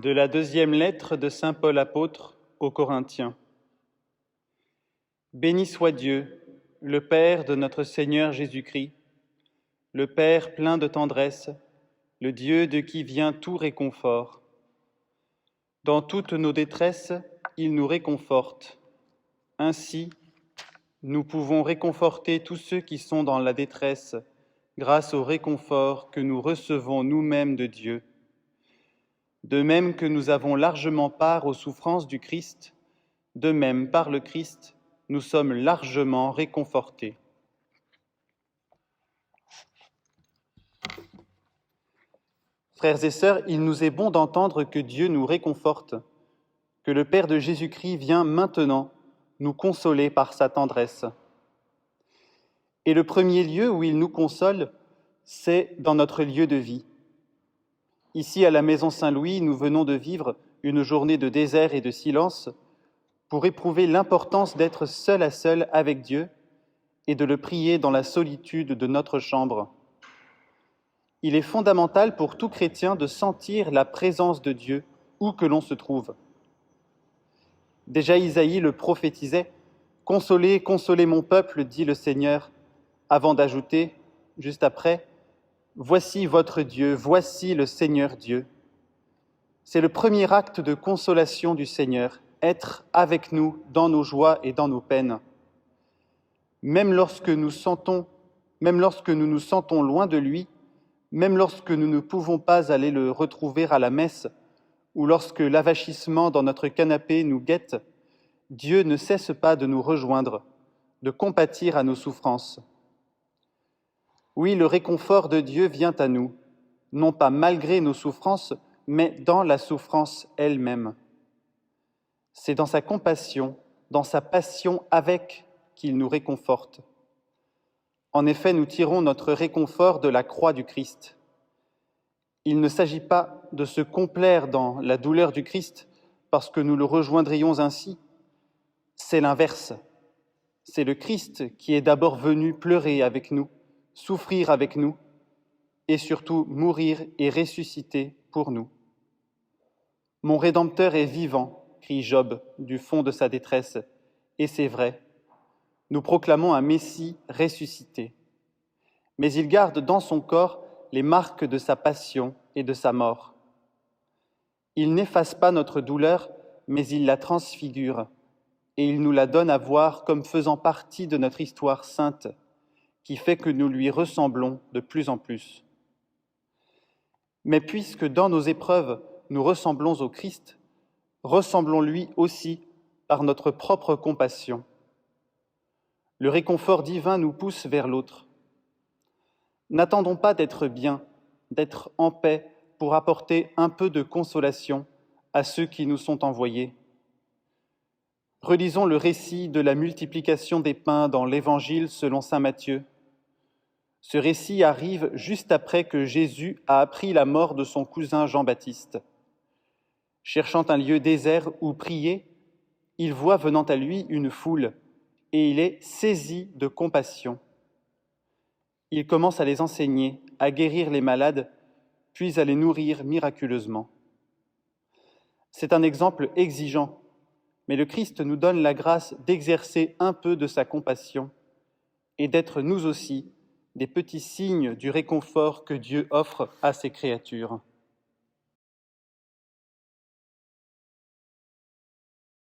De la deuxième lettre de saint Paul apôtre aux Corinthiens. Béni soit Dieu, le Père de notre Seigneur Jésus-Christ, le Père plein de tendresse, le Dieu de qui vient tout réconfort. Dans toutes nos détresses, il nous réconforte. Ainsi, nous pouvons réconforter tous ceux qui sont dans la détresse grâce au réconfort que nous recevons nous-mêmes de Dieu. De même que nous avons largement part aux souffrances du Christ, de même, par le Christ, nous sommes largement réconfortés. Frères et sœurs, il nous est bon d'entendre que Dieu nous réconforte, que le Père de Jésus-Christ vient maintenant nous consoler par sa tendresse. Et le premier lieu où il nous console, c'est dans notre lieu de vie. Ici, à la Maison Saint-Louis, nous venons de vivre une journée de désert et de silence pour éprouver l'importance d'être seul à seul avec Dieu et de le prier dans la solitude de notre chambre. Il est fondamental pour tout chrétien de sentir la présence de Dieu où que l'on se trouve. Déjà Isaïe le prophétisait « Consolez, consolez mon peuple, dit le Seigneur », avant d'ajouter, juste après, « Voici votre Dieu, voici le Seigneur Dieu ». C'est le premier acte de consolation du Seigneur, être avec nous dans nos joies et dans nos peines. Même lorsque nous nous sentons loin de lui, même lorsque nous ne pouvons pas aller le retrouver à la messe, ou lorsque l'avachissement dans notre canapé nous guette, Dieu ne cesse pas de nous rejoindre, de compatir à nos souffrances. Oui, le réconfort de Dieu vient à nous, non pas malgré nos souffrances, mais dans la souffrance elle-même. C'est dans sa compassion, dans sa passion avec qu'il nous réconforte. En effet, nous tirons notre réconfort de la croix du Christ. Il ne s'agit pas de se complaire dans la douleur du Christ parce que nous le rejoindrions ainsi. C'est l'inverse. C'est le Christ qui est d'abord venu pleurer avec nous, souffrir avec nous et surtout mourir et ressusciter pour nous. « Mon Rédempteur est vivant », crie Job du fond de sa détresse, et c'est vrai. Nous proclamons un Messie ressuscité. Mais il garde dans son corps les marques de sa passion et de sa mort. Il n'efface pas notre douleur, mais il la transfigure, et il nous la donne à voir comme faisant partie de notre histoire sainte, qui fait que nous lui ressemblons de plus en plus. Mais puisque dans nos épreuves, nous ressemblons au Christ, ressemblons-lui aussi par notre propre compassion. Le réconfort divin nous pousse vers l'autre. N'attendons pas d'être bien, d'être en paix pour apporter un peu de consolation à ceux qui nous sont envoyés. Relisons le récit de la multiplication des pains dans l'Évangile selon saint Matthieu. Ce récit arrive juste après que Jésus a appris la mort de son cousin Jean-Baptiste. Cherchant un lieu désert où prier, il voit venant à lui une foule et il est saisi de compassion. Il commence à les enseigner, à guérir les malades, puis à les nourrir miraculeusement. C'est un exemple exigeant, mais le Christ nous donne la grâce d'exercer un peu de sa compassion et d'être nous aussi des petits signes du réconfort que Dieu offre à ses créatures.